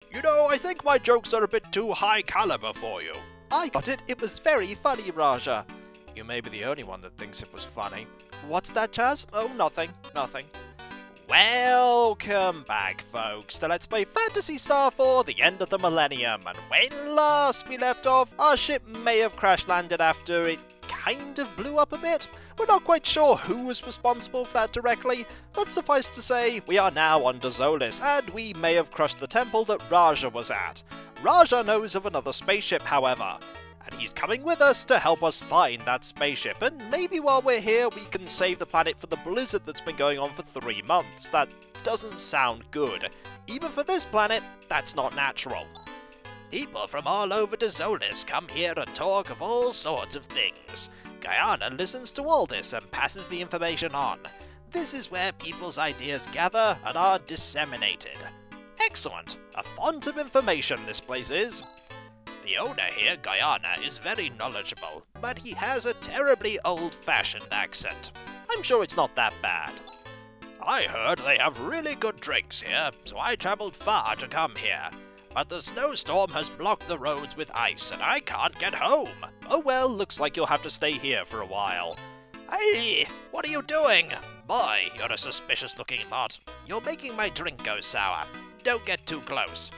You know, I think my jokes are a bit too high caliber for you. I got it. It was very funny, Raja. You may be the only one that thinks it was funny. What's that, Chaz? Oh, nothing. Nothing. Welcome back, folks, to Let's Play Phantasy Star for the end of the millennium. And when last we left off, our ship may have crash-landed after it kind of blew up a bit. We're not quite sure who was responsible for that directly, but suffice to say, we are now on Dozolis, and we may have crushed the temple that Raja was at. Raja knows of another spaceship, however, and he's coming with us to help us find that spaceship, and maybe while we're here we can save the planet from the blizzard that's been going on for 3 months. That doesn't sound good. Even for this planet, that's not natural. People from all over Dezolis come here and talk of all sorts of things. Guyana listens to all this and passes the information on. This is where people's ideas gather and are disseminated. Excellent! A font of information this place is. The owner here, Guyana, is very knowledgeable, but he has a terribly old-fashioned accent. I'm sure it's not that bad. I heard they have really good drinks here, so I travelled far to come here. But the snowstorm has blocked the roads with ice, and I can't get home. Oh well, looks like you'll have to stay here for a while. Hey, what are you doing? Boy, you're a suspicious-looking lot. You're making my drink go sour. Don't get too close.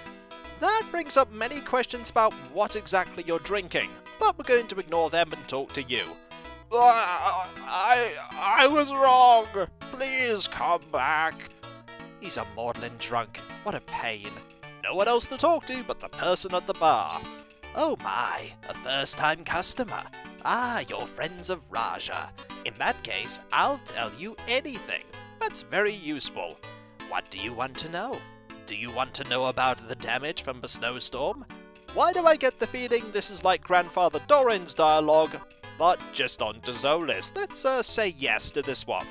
That brings up many questions about what exactly you're drinking, but we're going to ignore them and talk to you. I was wrong. Please come back. He's a maudlin drunk. What a pain. No one else to talk to but the person at the bar. Oh my, a first-time customer. Ah, you're friends of Raja. In that case, I'll tell you anything. That's very useful. What do you want to know? Do you want to know about the damage from the snowstorm? Why do I get the feeling this is like Grandfather Doran's dialogue, but just on Dozolis? Let's say yes to this one.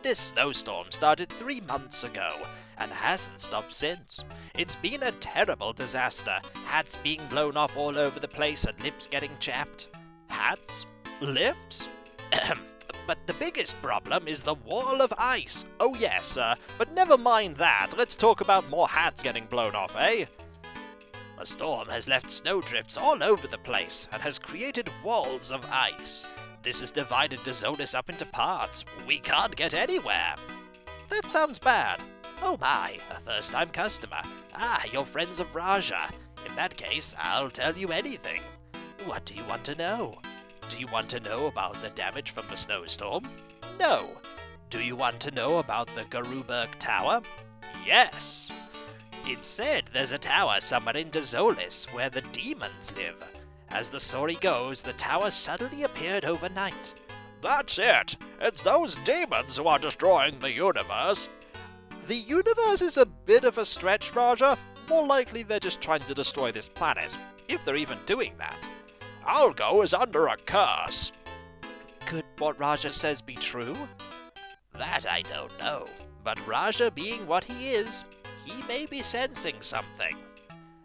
This snowstorm started 3 months ago, and hasn't stopped since. It's been a terrible disaster, hats being blown off all over the place and lips getting chapped. Hats? Lips? But the biggest problem is the wall of ice. Oh yes, but never mind that, let's talk about more hats getting blown off, eh? The storm has left snowdrifts all over the place, and has created walls of ice. This has divided Dezolis up into parts. We can't get anywhere. That sounds bad. Oh my, a first-time customer. Ah, you're friends of Raja. In that case, I'll tell you anything. What do you want to know? Do you want to know about the damage from the snowstorm? No. Do you want to know about the Garuberg Tower? Yes. It's said there's a tower somewhere in Dezolis where the demons live. As the story goes, the tower suddenly appeared overnight. That's it! It's those demons who are destroying the universe. The universe is a bit of a stretch, Raja. More likely they're just trying to destroy this planet, if they're even doing that. Algo is under a curse. Could what Raja says be true? That I don't know, but Raja being what he is, he may be sensing something.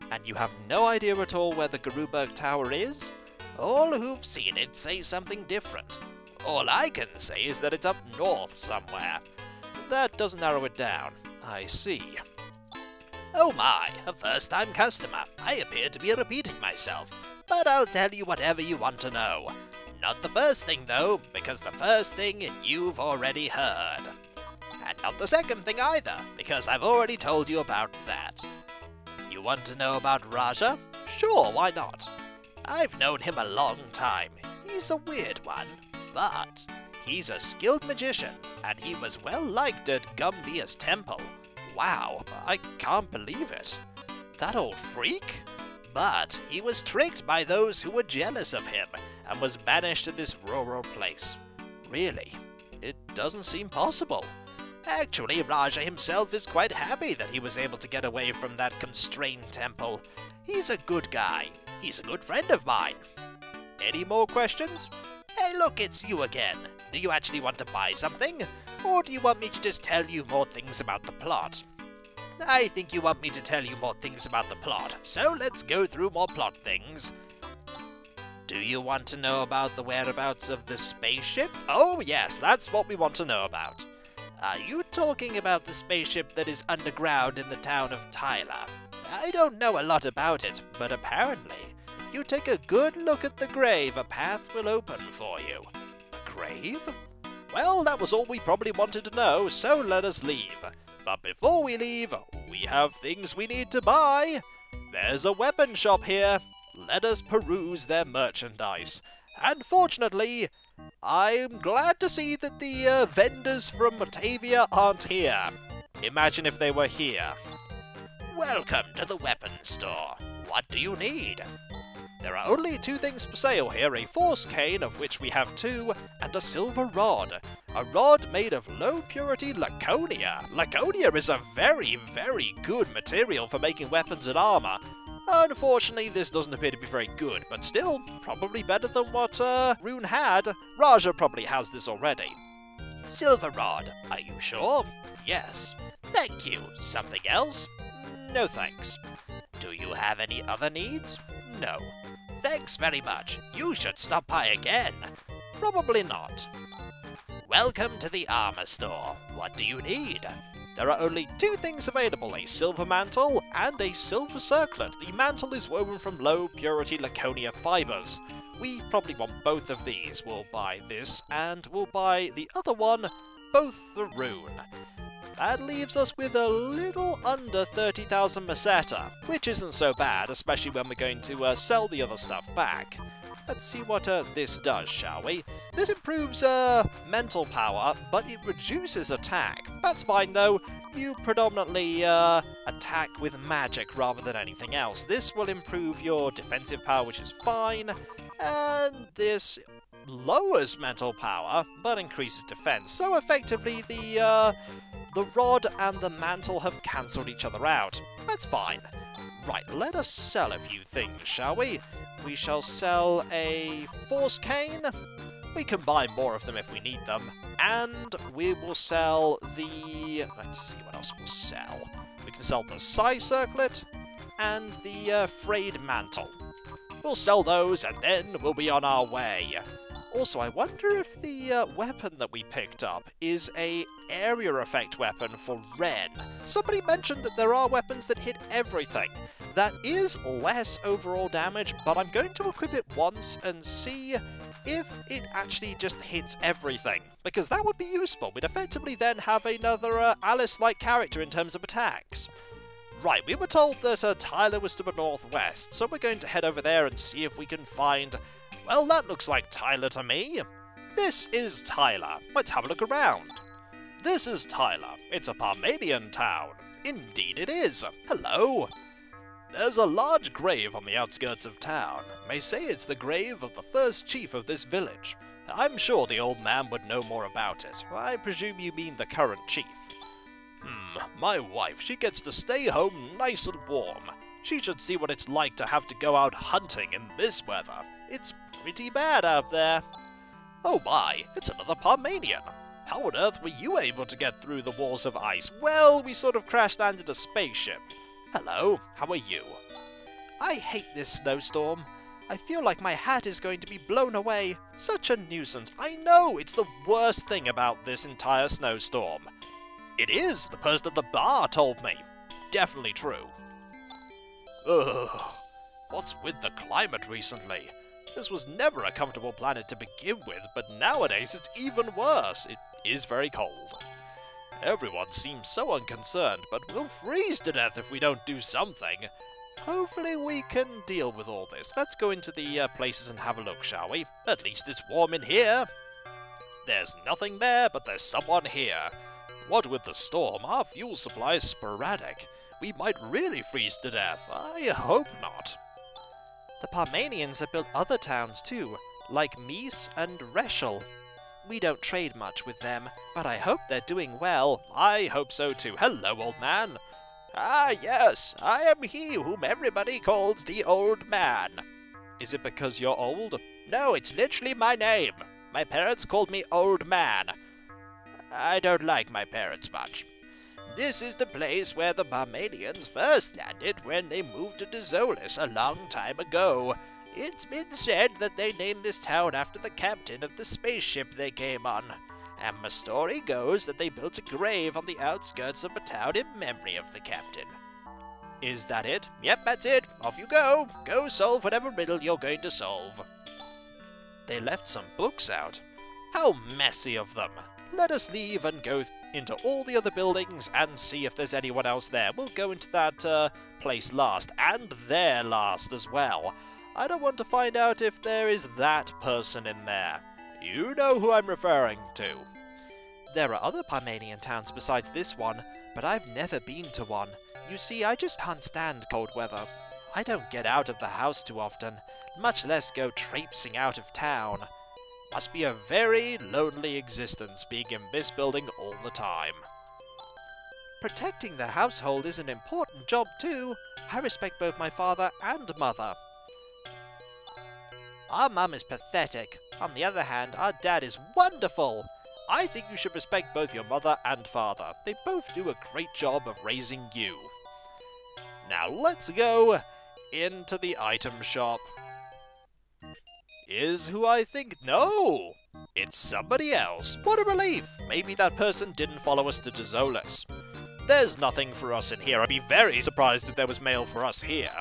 And you have no idea at all where the Garuberg Tower is? All who've seen it say something different. All I can say is that it's up north somewhere. That doesn't narrow it down. I see. Oh my, a first-time customer. I appear to be repeating myself, but I'll tell you whatever you want to know. Not the first thing though, because the first thing you've already heard. And not the second thing either, because I've already told you about that. You want to know about Raja? Sure, why not? I've known him a long time. He's a weird one, but he's a skilled magician, and he was well liked at Gumbia's temple. Wow, I can't believe it. That old freak? But he was tricked by those who were jealous of him, and was banished to this rural place. Really? It doesn't seem possible. Actually, Raja himself is quite happy that he was able to get away from that constrained temple. He's a good guy. He's a good friend of mine. Any more questions? Hey look, it's you again. Do you actually want to buy something? Or do you want me to just tell you more things about the plot? I think you want me to tell you more things about the plot, so let's go through more plot things. Do you want to know about the whereabouts of the spaceship? Oh yes, that's what we want to know about. Are you talking about the spaceship that is underground in the town of Tyler? I don't know a lot about it, but apparently, if you take a good look at the grave, a path will open for you. A grave? Well, that was all we probably wanted to know, so let us leave. But before we leave, we have things we need to buy. There's a weapon shop here. Let us peruse their merchandise. And fortunately, I'm glad to see that the vendors from Batavia aren't here. Imagine if they were here. Welcome to the weapons store. What do you need? There are only 2 things for sale here, a force cane, of which we have 2, and a silver rod. A rod made of low-purity Laconia. Laconia is a very, very good material for making weapons and armour. Unfortunately, this doesn't appear to be very good, but still, probably better than what Rune had. Raja probably has this already. Silver rod, are you sure? Yes. Thank you. Something else? No thanks. Do you have any other needs? No. Thanks very much. You should stop by again. Probably not. Welcome to the armor store. What do you need? There are only 2 things available, a silver mantle and a silver circlet. The mantle is woven from low-purity Laconia fibers. We probably want both of these. We'll buy this, and we'll buy the other one, both the rune. That leaves us with a little under 30,000 Meseta, which isn't so bad, especially when we're going to sell the other stuff back. Let's see what this does, shall we? This improves mental power, but it reduces attack. That's fine though. You predominantly attack with magic rather than anything else. This will improve your defensive power, which is fine, and this lowers mental power, but increases defense. So effectively, the rod and the mantle have cancelled each other out. That's fine. Right, let us sell a few things, shall we? We shall sell a force cane. We can buy more of them if we need them. And we will sell the... let's see what else we'll sell. We can sell the Psi Circlet and the frayed mantle. We'll sell those and then we'll be on our way. Also, I wonder if the weapon that we picked up is a area effect weapon for Ren. Somebody mentioned that there are weapons that hit everything. That is less overall damage, but I'm going to equip it once and see if it actually just hits everything. Because that would be useful. We'd effectively then have another Alice-like character in terms of attacks. Right, we were told that Tyler was to the northwest, so we're going to head over there and see if we can find... well, that looks like Tyler to me. This is Tyler. Let's have a look around. This is Tyler. It's a Parmanian town. Indeed it is. Hello. There's a large grave on the outskirts of town. May say it's the grave of the first chief of this village. I'm sure the old man would know more about it. I presume you mean the current chief. My wife, she gets to stay home nice and warm. She should see what it's like to have to go out hunting in this weather. It's pretty bad out there. Oh my, it's another Parmanian. How on earth were you able to get through the walls of ice? Well, we sort of crash-landed a spaceship. Hello, how are you? I hate this snowstorm. I feel like my hat is going to be blown away. Such a nuisance. I know, it's the worst thing about this entire snowstorm. It is, the person at the bar told me. Definitely true. Ugh, what's with the climate recently? This was never a comfortable planet to begin with, but nowadays it's even worse. It is very cold. Everyone seems so unconcerned, but we'll freeze to death if we don't do something. Hopefully we can deal with all this. Let's go into the places and have a look, shall we? At least it's warm in here. There's nothing there, but there's someone here. What with the storm, our fuel supply is sporadic. We might really freeze to death. I hope not. The Parmanians have built other towns too, like Mies and Reschel. We don't trade much with them, but I hope they're doing well. I hope so too. Hello, old man. Ah, yes, I am he whom everybody calls the old man. Is it because you're old? No, it's literally my name. My parents called me Old Man. I don't like my parents much. This is the place where the Parmanians first landed when they moved to Dezolis a long time ago. It's been said that they named this town after the captain of the spaceship they came on. And the story goes that they built a grave on the outskirts of the town in memory of the captain. Is that it? Yep, that's it. Off you go. Go solve whatever riddle you're going to solve. They left some books out. How messy of them. Let us leave and go into all the other buildings and see if there's anyone else there. We'll go into that place last, and there last as well. I don't want to find out if there is that person in there. You know who I'm referring to. There are other Parmenian towns besides this one, but I've never been to one. You see, I just can't stand cold weather. I don't get out of the house too often, much less go traipsing out of town. Must be a very lonely existence being in this building all the time. Protecting the household is an important job too. I respect both my father and mother. Our mum is pathetic. On the other hand, our dad is wonderful. I think you should respect both your mother and father. They both do a great job of raising you. Now let's go into the item shop. Is who I think? No! It's somebody else. What a relief! Maybe that person didn't follow us to Dezolis. There's nothing for us in here. I'd be very surprised if there was mail for us here.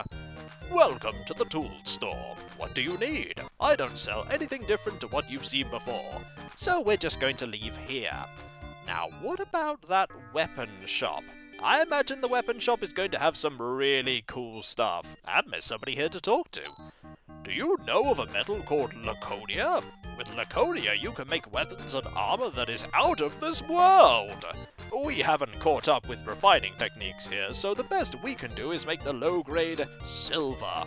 Welcome to the tool store. What do you need? I don't sell anything different to what you've seen before, so we're just going to leave here. Now, what about that weapon shop? I imagine the weapon shop is going to have some really cool stuff, and there's somebody here to talk to. Do you know of a metal called Laconia? With Laconia, you can make weapons and armor that is out of this world! We haven't caught up with refining techniques here, so the best we can do is make the low-grade silver,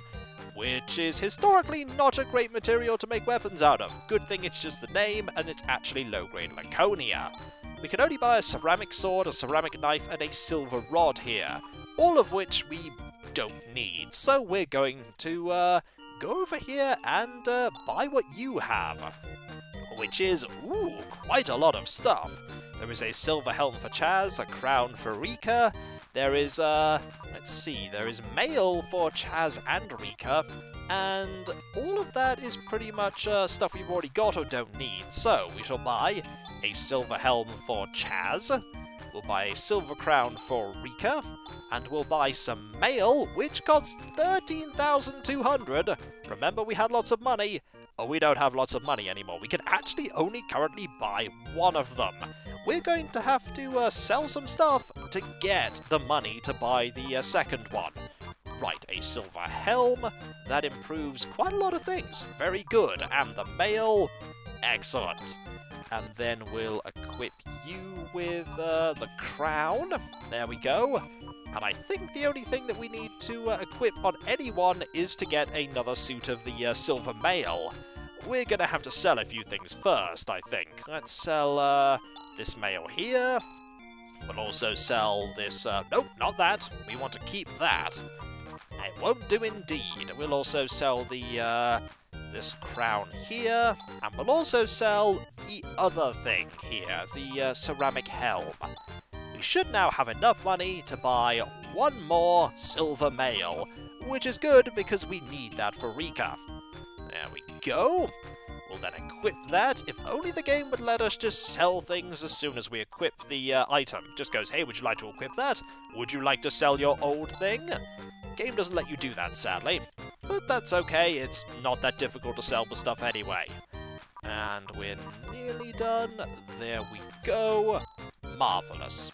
which is historically not a great material to make weapons out of. Good thing it's just the name, and it's actually low-grade Laconia. We can only buy a ceramic sword, a ceramic knife, and a silver rod here, all of which we don't need, so we're going to go over here and buy what you have, which is, ooh, quite a lot of stuff. There is a silver helm for Chaz, a crown for Rika, there is, let's see, there is mail for Chaz and Rika, and all of that is pretty much stuff we've already got or don't need. So, we shall buy a silver helm for Chaz, we'll buy a silver crown for Rika, and we'll buy some mail, which costs 13,200. Remember, we had lots of money. Oh, we don't have lots of money anymore. We can actually only currently buy one of them. We're going to have to sell some stuff to get the money to buy the second one. Right, a silver helm. That improves quite a lot of things. Very good. And the mail. Excellent. And then we'll equip you with the crown. There we go. And I think the only thing that we need to equip on anyone is to get another suit of the silver mail. We're going to have to sell a few things first, I think. Let's sell this mail here. We'll also sell this... nope, not that. We want to keep that. It won't do indeed. We'll also sell the... this crown here. And we'll also sell the other thing here, the ceramic helm. We should now have enough money to buy one more silver mail, which is good because we need that for Rika. There we go. We'll then equip that. If only the game would let us just sell things as soon as we equip the item. Just goes, hey, would you like to equip that? Would you like to sell your old thing? Game doesn't let you do that, sadly. But that's okay, it's not that difficult to sell the stuff anyway. And we're nearly done. There we go. Marvellous.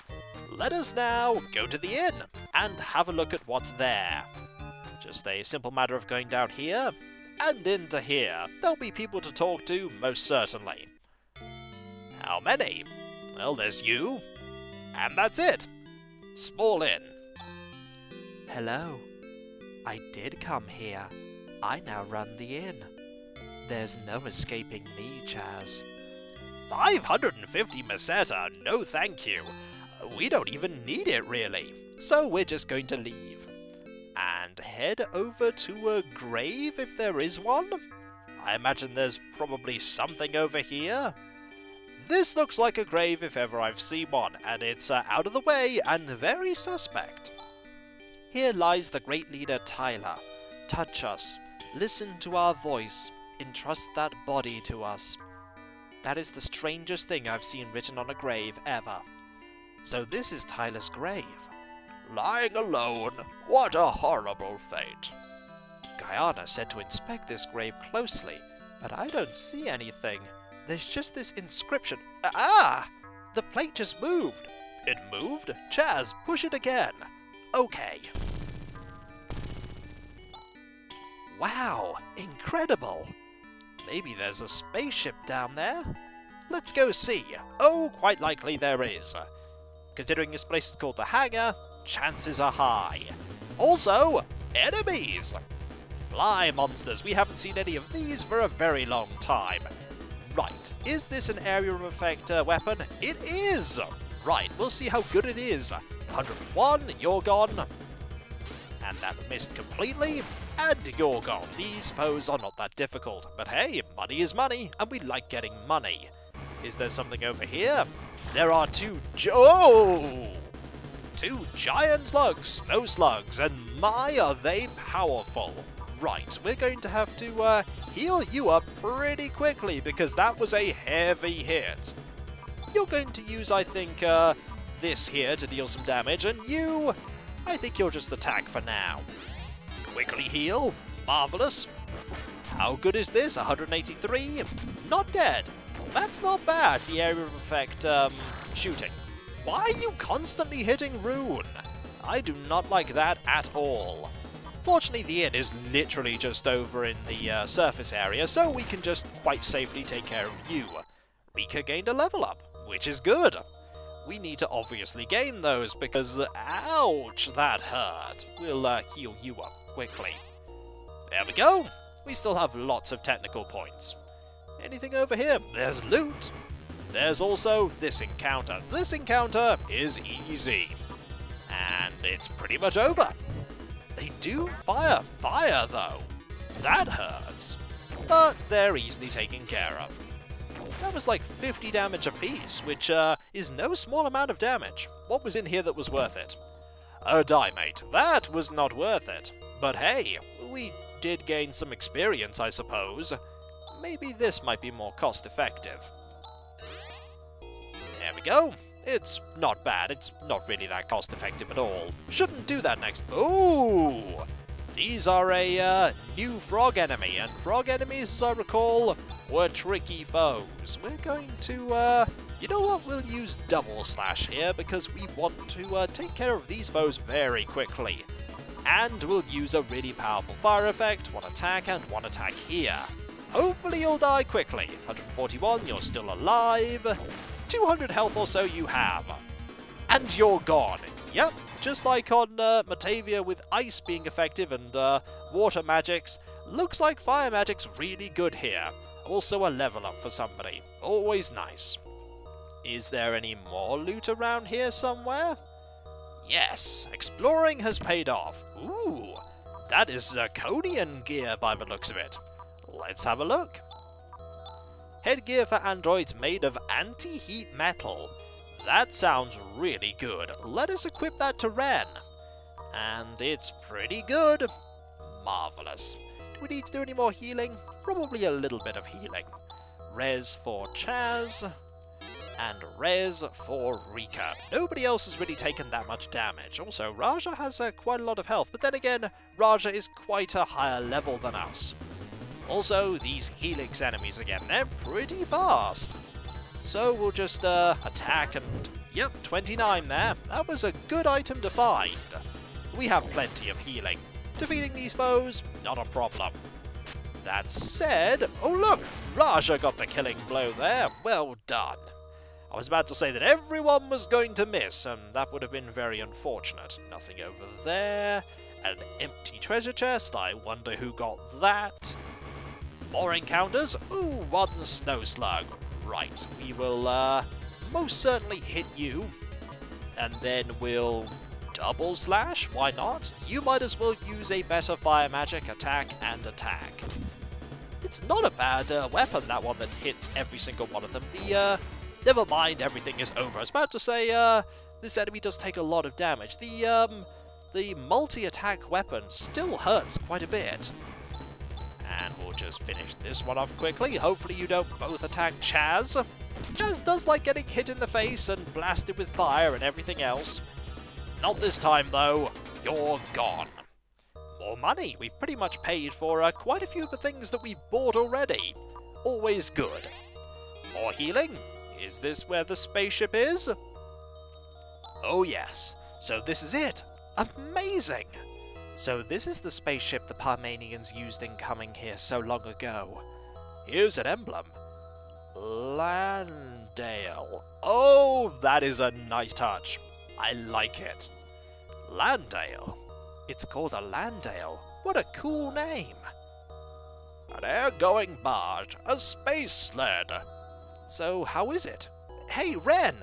Let us now go to the inn and have a look at what's there. Just a simple matter of going down here and into here. There'll be people to talk to, most certainly. How many? Well, there's you. And that's it. Small inn. Hello. I did come here. I now run the inn. There's no escaping me, Chaz. 550 meseta? No thank you. We don't even need it, really. So we're just going to leave. And head over to a grave, if there is one. I imagine there's probably something over here. This looks like a grave if ever I've seen one, and it's out of the way and very suspect. Here lies the great leader Tyler. Touch us. Listen to our voice. Entrust that body to us. That is the strangest thing I've seen written on a grave ever. So this is Tyler's grave. lying alone. What a horrible fate. Guyana said to inspect this grave closely, but I don't see anything. There's just this inscription. Ah! The plate just moved. It moved? Chaz, push it again. Okay. Wow, incredible. Maybe there's a spaceship down there? Let's go see. Oh, quite likely there is. Considering this place is called the Hangar, chances are high. Also, enemies! Fly monsters, we haven't seen any of these for a very long time. Right, is this an area of effect weapon? It is! Right, we'll see how good it is. 101, you're gone. And that missed completely, and you're gone. These foes are not that difficult, but hey, money is money, and we like getting money. Is there something over here? There are two giant slugs, snow slugs, and my, are they powerful. Right, we're going to have to heal you up pretty quickly, because that was a heavy hit. You're going to use, I think, this here to deal some damage, and you, I think you'll just attack for now. Quickly heal. Marvellous. How good is this? 183? Not dead. That's not bad, the area of effect, shooting. Why are you constantly hitting Rune? I do not like that at all. Fortunately, the inn is literally just over in the surface area, so we can just quite safely take care of you. Rika gained a level up, which is good. We need to obviously gain those because, ouch, that hurt. We'll heal you up quickly. There we go. We still have lots of technical points. Anything over here? There's loot. There's also this encounter. This encounter is easy. And it's pretty much over. They do fire fire, though. That hurts. But they're easily taken care of. That was like 50 damage apiece, which is no small amount of damage. What was in here that was worth it? A diamate. That was not worth it. But hey, we did gain some experience, I suppose. Maybe this might be more cost-effective. There we go. It's not bad. It's not really that cost-effective at all. Shouldn't do that next. Ooh! These are a new frog enemy, and frog enemies, as I recall, were tricky foes. We're going to, you know what? We'll use double slash here, because we want to take care of these foes very quickly. And we'll use a really powerful fire effect, one attack, and one attack here. Hopefully you'll die quickly. 141, you're still alive. 200 health or so you have. And you're gone. Yep, just like on Matavia with ice being effective and water magics, looks like fire magic's really good here. Also a level up for somebody. Always nice. Is there any more loot around here somewhere? Yes, exploring has paid off. Ooh, that is Zirconian gear by the looks of it. Let's have a look. Headgear for androids made of anti-heat metal. That sounds really good. Let us equip that to Ren. And it's pretty good. Marvellous. Do we need to do any more healing? Probably a little bit of healing. Res for Chaz. And res for Rika. Nobody else has really taken that much damage. Also, Raja has quite a lot of health. But then again, Raja is quite a higher level than us. Also, these Helix enemies again, they're pretty fast. So we'll just attack and... Yep, 29 there. That was a good item to find. We have plenty of healing. Defeating these foes, not a problem. That said... Oh look! Raja got the killing blow there. Well done. I was about to say that everyone was going to miss, and that would have been very unfortunate. Nothing over there. An empty treasure chest. I wonder who got that. More encounters? Ooh, one snow slug. Right, we will most certainly hit you. And then we'll double slash, why not? You might as well use a better fire magic, attack and attack. It's not a bad weapon, that one that hits every single one of them. Never mind, everything is over. I was about to say, this enemy does take a lot of damage. The multi-attack weapon still hurts quite a bit. And we'll just finish this one off quickly. Hopefully you don't both attack Chaz. Chaz does like getting hit in the face and blasted with fire and everything else. Not this time, though. You're gone. More money. We've pretty much paid for quite a few of the things that we've bought already. Always good. More healing. Is this where the spaceship is? Oh yes. So this is it. Amazing! So this is the spaceship the Parmenians used in coming here so long ago. Here's an emblem. Landale. Oh, that is a nice touch. I like it. Landale. It's called a Landale. What a cool name. An air-going barge. A space sled. So how is it? Hey, Ren!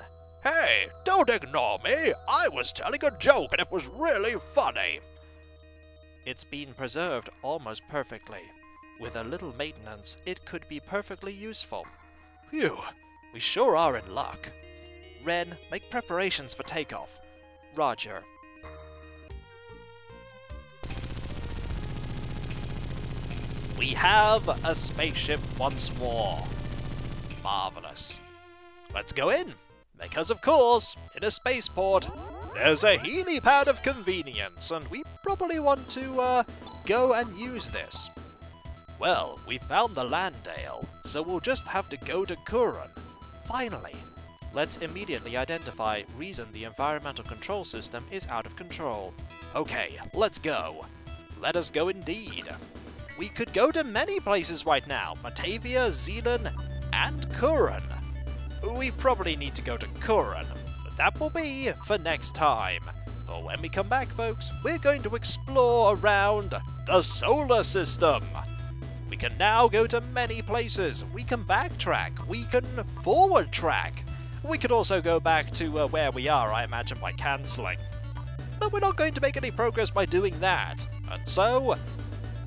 Hey, don't ignore me! I was telling a joke and it was really funny! It's been preserved almost perfectly. With a little maintenance, it could be perfectly useful. Phew, we sure are in luck. Ren, make preparations for takeoff. Roger. We have a spaceship once more. Marvelous. Let's go in. Because of course, in a spaceport, there's a helipad of convenience, and we probably want to, go and use this. Well, we found the Landale, so we'll just have to go to Kuran. Finally! Let's immediately identify reason the environmental control system is out of control. Okay, let's go. Let us go indeed. We could go to many places right now. Batavia, Zealand, and Kuran. We probably need to go to Kuran, but that will be for next time. For when we come back, folks, we're going to explore around the solar system. We can now go to many places. We can backtrack. We can forward track. We could also go back to where we are, I imagine, by cancelling. But we're not going to make any progress by doing that. And so,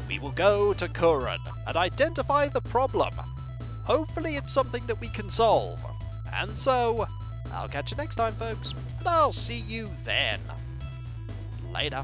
we will go to Kuran and identify the problem. Hopefully it's something that we can solve. And so, I'll catch you next time, folks, and I'll see you then. Later.